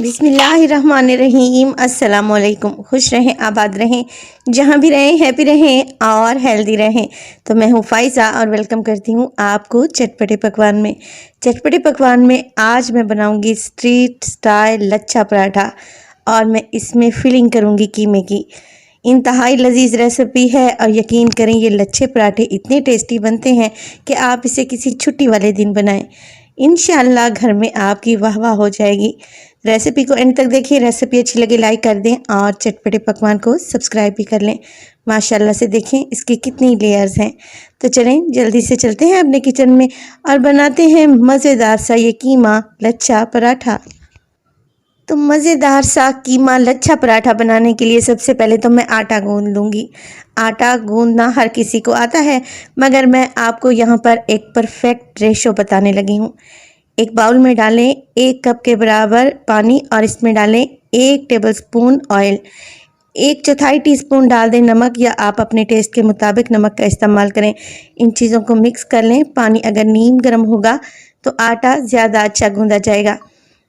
बिस्मिल्लाहिर्रहमानिर्रहीम। अस्सलाम वालेकुम। खुश रहें, आबाद रहें, जहाँ भी रहें हैप्पी रहें और हेल्दी रहें। तो मैं हूँ फ़ाइज़ा और वेलकम करती हूँ आपको चटपटे पकवान में। चटपटे पकवान में आज मैं बनाऊँगी स्ट्रीट स्टाइल लच्छा पराठा और मैं इसमें फिलिंग करूँगी कीमे की। इंतहाई लजीज रेसिपी है और यकीन करें ये लच्छे पराठे इतने टेस्टी बनते हैं कि आप इसे किसी छुट्टी वाले दिन बनाएं। इंशाअल्लाह घर में आपकी वाह वाह हो जाएगी। रेसिपी को एंड तक देखिए। रेसिपी अच्छी लगे लाइक कर दें और चटपटे पकवान को सब्सक्राइब भी कर लें। माशाल्लाह से देखें इसकी कितनी लेयर्स हैं। तो चलें जल्दी से चलते हैं अपने किचन में और बनाते हैं मज़ेदार सा ये कीमा लच्छा पराठा। तो मज़ेदार सा कीमा लच्छा पराठा बनाने के लिए सबसे पहले तो मैं आटा गूंद लूँगी। आटा गूंदना हर किसी को आता है, मगर मैं आपको यहाँ पर एक परफेक्ट रेशो बताने लगी हूँ। एक बाउल में डालें 1 कप के बराबर पानी और इसमें डालें 1 टेबलस्पून ऑयल। 1/4 टीस्पून डाल दें नमक, या आप अपने टेस्ट के मुताबिक नमक का इस्तेमाल करें। इन चीज़ों को मिक्स कर लें। पानी अगर नीम गर्म होगा तो आटा ज़्यादा अच्छा गूंदा जाएगा।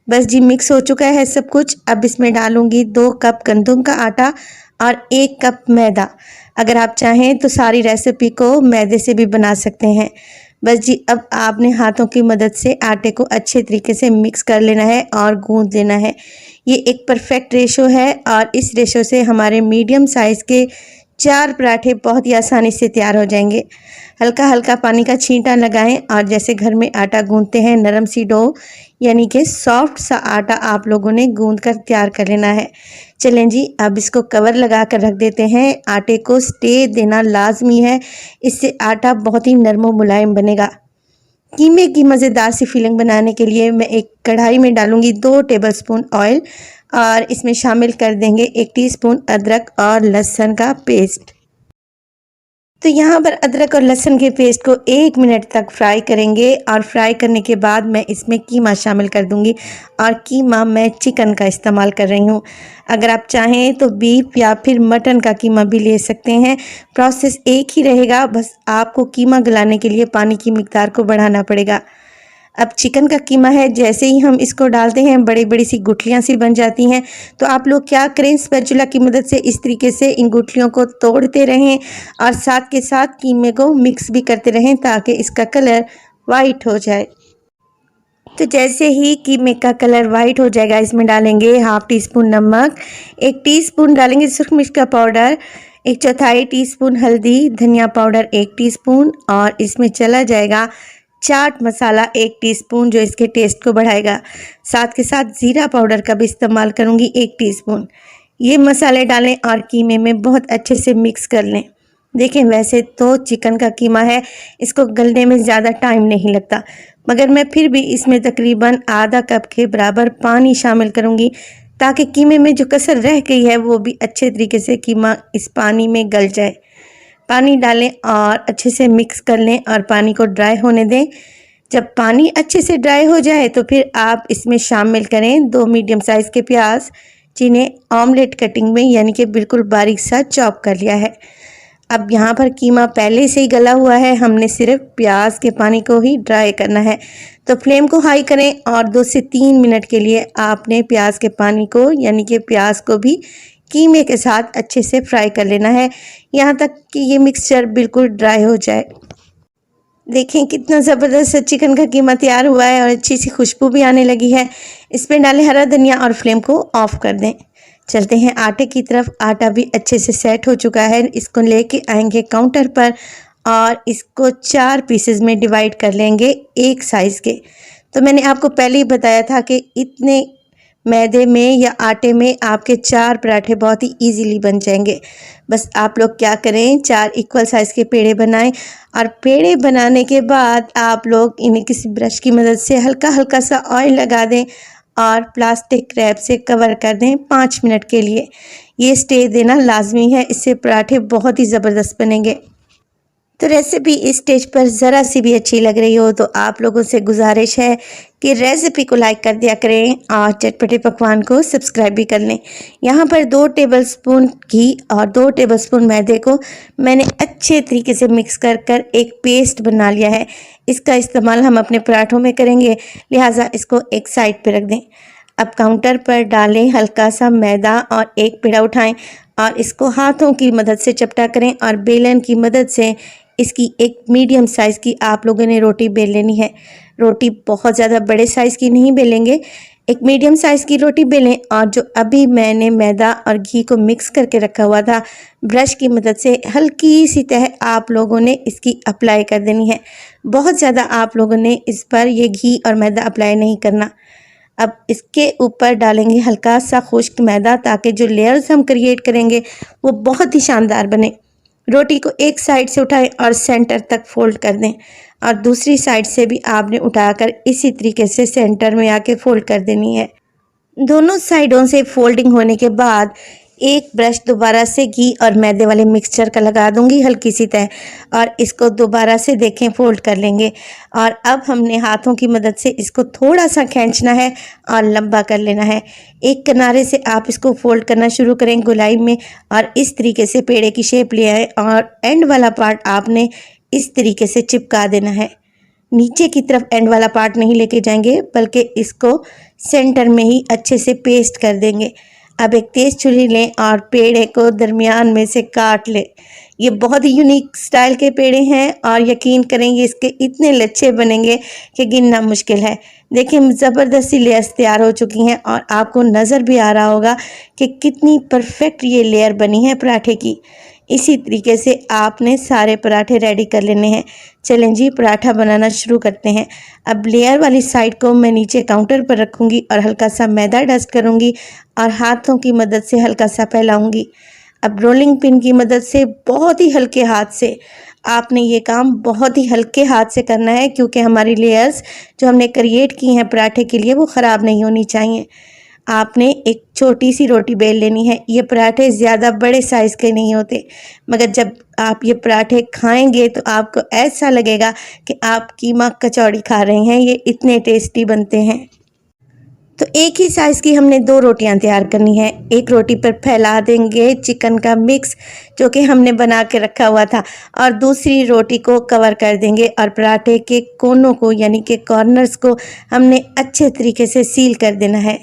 बस जी मिक्स हो चुका है सब कुछ। अब इसमें डालूंगी 2 कप गंदम का आटा और 1 कप मैदा। अगर आप चाहें तो सारी रेसिपी को मैदे से भी बना सकते हैं। बस जी अब आपने हाथों की मदद से आटे को अच्छे तरीके से मिक्स कर लेना है और गूंद लेना है। ये एक परफेक्ट रेशो है और इस रेशो से हमारे मीडियम साइज़ के 4 पराठे बहुत ही आसानी से तैयार हो जाएंगे। हल्का हल्का पानी का छींटा लगाएं और जैसे घर में आटा गूंदते हैं नरम सी डो यानी कि सॉफ्ट सा आटा आप लोगों ने गूंद कर तैयार कर लेना है। चलें जी अब इसको कवर लगा कर रख देते हैं। आटे को स्टे देना लाजमी है, इससे आटा बहुत ही नरम और मुलायम बनेगा। कीमे की मज़ेदार सी फिलिंग बनाने के लिए मैं एक कढ़ाई में डालूंगी 2 टेबलस्पून ऑयल और इसमें शामिल कर देंगे 1 टीस्पून अदरक और लहसुन का पेस्ट। तो यहाँ पर अदरक और लहसुन के पेस्ट को 1 मिनट तक फ्राई करेंगे और फ्राई करने के बाद मैं इसमें कीमा शामिल कर दूंगी और कीमा मैं चिकन का इस्तेमाल कर रही हूँ। अगर आप चाहें तो बीफ या फिर मटन का कीमा भी ले सकते हैं। प्रोसेस एक ही रहेगा, बस आपको कीमा गलाने के लिए पानी की मिकदार को बढ़ाना पड़ेगा। अब चिकन का कीमा है, जैसे ही हम इसको डालते हैं बड़ी बड़ी सी गुठलियाँ सी बन जाती हैं। तो आप लोग क्या करें, स्पैचुला की मदद से इस तरीके से इन गुठलियों को तोड़ते रहें और साथ के साथ कीमे को मिक्स भी करते रहें ताकि इसका कलर वाइट हो जाए। तो जैसे ही कीमे का कलर वाइट हो जाएगा इसमें डालेंगे 1/2 टीस्पून नमक, 1 टीस्पून डालेंगे सुरख मिर्च का पाउडर, 1/4 टीस्पून हल्दी, धनिया पाउडर 1 टीस्पून और इसमें चला जाएगा चाट मसाला 1 टीस्पून जो इसके टेस्ट को बढ़ाएगा। साथ के साथ ज़ीरा पाउडर का भी इस्तेमाल करूँगी 1 टीस्पून। ये मसाले डालें और कीमे में बहुत अच्छे से मिक्स कर लें। देखें वैसे तो चिकन का कीमा है, इसको गलने में ज़्यादा टाइम नहीं लगता, मगर मैं फिर भी इसमें तकरीबन आधा कप के बराबर पानी शामिल करूँगी ताकि कीमे में जो कसर रह गई है वो भी अच्छे तरीके से कीमा इस पानी में गल जाए। पानी डालें और अच्छे से मिक्स कर लें और पानी को ड्राई होने दें। जब पानी अच्छे से ड्राई हो जाए तो फिर आप इसमें शामिल करें 2 मीडियम साइज़ के प्याज, जिन्हें ऑमलेट कटिंग में यानी कि बिल्कुल बारीक सा चॉप कर लिया है। अब यहाँ पर कीमा पहले से ही गला हुआ है, हमने सिर्फ प्याज के पानी को ही ड्राई करना है। तो फ्लेम को हाई करें और 2 से 3 मिनट के लिए आपने प्याज के पानी को यानी कि प्याज को भी कीमे के साथ अच्छे से फ्राई कर लेना है, यहाँ तक कि ये मिक्सचर बिल्कुल ड्राई हो जाए। देखें कितना ज़बरदस्त चिकन का कीमा तैयार हुआ है और अच्छी सी खुशबू भी आने लगी है। इसमें डालें हरा धनिया और फ्लेम को ऑफ कर दें। चलते हैं आटे की तरफ। आटा भी अच्छे से सेट हो चुका है। इसको लेके आएंगे काउंटर पर और इसको 4 पीसेस में डिवाइड कर लेंगे एक साइज़ के। तो मैंने आपको पहले ही बताया था कि इतने मैदे में या आटे में आपके 4 पराठे बहुत ही इजीली बन जाएंगे। बस आप लोग क्या करें, 4 इक्वल साइज़ के पेड़े बनाएं और पेड़े बनाने के बाद आप लोग इन्हें किसी ब्रश की मदद से हल्का हल्का सा ऑयल लगा दें और प्लास्टिक रैप से कवर कर दें 5 मिनट के लिए। ये स्टे देना लाजमी है, इससे पराठे बहुत ही ज़बरदस्त बनेंगे। तो रेसिपी इस स्टेज पर ज़रा सी भी अच्छी लग रही हो तो आप लोगों से गुजारिश है कि रेसिपी को लाइक कर दिया करें और चटपटे पकवान को सब्सक्राइब भी कर लें। यहाँ पर 2 टेबलस्पून घी और 2 टेबलस्पून मैदे को मैंने अच्छे तरीके से मिक्स कर कर एक पेस्ट बना लिया है। इसका इस्तेमाल हम अपने पराठों में करेंगे, लिहाजा इसको एक साइड पे रख दें। अब काउंटर पर डालें हल्का सा मैदा और एक पेड़ा उठाएं और इसको हाथों की मदद से चपटा करें और बेलन की मदद से इसकी एक मीडियम साइज़ की आप लोगों ने रोटी बेल लेनी है। रोटी बहुत ज़्यादा बड़े साइज़ की नहीं बेलेंगे, एक मीडियम साइज़ की रोटी बेलें और जो अभी मैंने मैदा और घी को मिक्स करके रखा हुआ था, ब्रश की मदद से हल्की सी तह आप लोगों ने इसकी अप्लाई कर देनी है। बहुत ज़्यादा आप लोगों ने इस पर ये घी और मैदा अप्लाई नहीं करना। अब इसके ऊपर डालेंगे हल्का सा खुश्क मैदा ताकि जो लेयर्स हम क्रिएट करेंगे वो बहुत ही शानदार बने। रोटी को एक साइड से उठाएं और सेंटर तक फोल्ड कर दें और दूसरी साइड से भी आपने उठाकर इसी तरीके से सेंटर में आके फोल्ड कर देनी है। दोनों साइडों से फोल्डिंग होने के बाद एक ब्रश दोबारा से घी और मैदे वाले मिक्सचर का लगा दूंगी हल्की सी तह और इसको दोबारा से देखें फोल्ड कर लेंगे और अब हमने हाथों की मदद से इसको थोड़ा सा खींचना है और लंबा कर लेना है। एक किनारे से आप इसको फोल्ड करना शुरू करें गोलाई में और इस तरीके से पेड़े की शेप ले आए और एंड वाला पार्ट आपने इस तरीके से चिपका देना है। नीचे की तरफ एंड वाला पार्ट नहीं लेके जाएंगे बल्कि इसको सेंटर में ही अच्छे से पेस्ट कर देंगे। अब एक तेज़ छुरी लें और पेड़े को दरमियान में से काट लें। ये बहुत ही यूनिक स्टाइल के पेड़े हैं और यकीन करेंगे इसके इतने लच्छे बनेंगे कि गिनना मुश्किल है। देखिए ज़बरदस्ती लेयर्स तैयार हो चुकी हैं और आपको नज़र भी आ रहा होगा कि कितनी परफेक्ट ये लेयर बनी है पराठे की। इसी तरीके से आपने सारे पराठे रेडी कर लेने हैं। चलें जी पराठा बनाना शुरू करते हैं। अब लेयर वाली साइड को मैं नीचे काउंटर पर रखूँगी और हल्का सा मैदा डस्ट करूँगी और हाथों की मदद से हल्का सा फैलाऊँगी। अब रोलिंग पिन की मदद से बहुत ही हल्के हाथ से आपने ये काम बहुत ही हल्के हाथ से करना है क्योंकि हमारी लेयर्स जो हमने क्रिएट की हैं पराठे के लिए वो ख़राब नहीं होनी चाहिए। आपने एक छोटी सी रोटी बेल लेनी है। ये पराठे ज़्यादा बड़े साइज़ के नहीं होते मगर जब आप ये पराठे खाएंगे तो आपको ऐसा लगेगा कि आप कीमा कचौड़ी खा रहे हैं, ये इतने टेस्टी बनते हैं। तो एक ही साइज़ की हमने 2 रोटियां तैयार करनी है। एक रोटी पर फैला देंगे चिकन का मिक्स जो कि हमने बना के रखा हुआ था और दूसरी रोटी को कवर कर देंगे और पराठे के कोनों को यानी कि कॉर्नर्स को हमने अच्छे तरीके से सील कर देना है।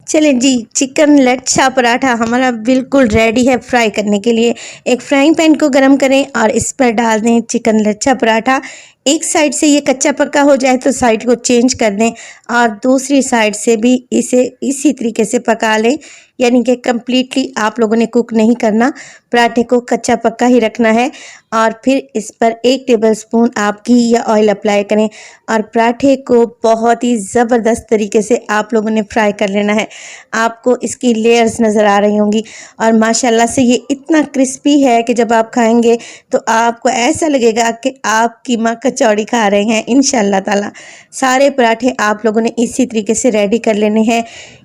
चलें जी चिकन लच्छा पराठा हमारा बिल्कुल रेडी है फ्राई करने के लिए। एक फ्राइंग पैन को गरम करें और इस पर डाल दें चिकन लच्छा पराठा। एक साइड से ये कच्चा पक्का हो जाए तो साइड को चेंज कर दें और दूसरी साइड से भी इसे इसी तरीके से पका लें, यानी कि कम्प्लीटली आप लोगों ने कुक नहीं करना, पराठे को कच्चा पक्का ही रखना है। और फिर इस पर 1 टेबलस्पून आप घी या ऑयल अप्लाई करें और पराठे को बहुत ही ज़बरदस्त तरीके से आप लोगों ने फ्राई कर लेना है। आपको इसकी लेयर्स नज़र आ रही होंगी और माशाल्लाह से ये इतना क्रिस्पी है कि जब आप खाएंगे तो आपको ऐसा लगेगा कि आप कीमा कचौड़ी खा रहे हैं इंशाल्लाह ताला। सारे पराठे आप लोगों ने इसी तरीके से रेडी कर लेने हैं।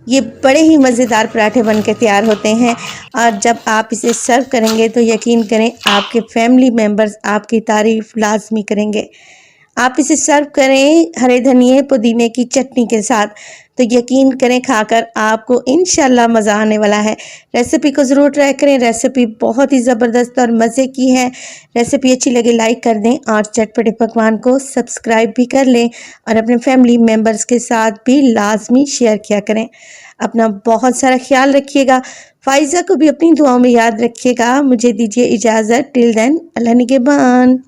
ये बड़े ही मज़ेदार पराठे बन के तैयार होते हैं और जब आप इसे सर्व करेंगे तो यकीन करें आपके फैमिली मेम्बर्स आपकी तारीफ़ लाजमी करेंगे। आप इसे सर्व करें हरे धनिए पुदीने की चटनी के साथ तो यकीन करें खाकर आपको इंशाल्लाह मज़ा आने वाला है। रेसिपी को ज़रूर ट्राई करें, रेसिपी बहुत ही ज़बरदस्त और मज़े की है। रेसिपी अच्छी लगे लाइक कर दें और चटपटे पकवान को सब्सक्राइब भी कर लें और अपने फैमिली मेम्बर्स के साथ भी लाजमी शेयर किया करें। अपना बहुत सारा ख्याल रखिएगा। फ़ाइज़ा को भी अपनी दुआओं में याद रखिएगा। मुझे दीजिए इजाज़त। टिल देन अल्लाह निगहबान।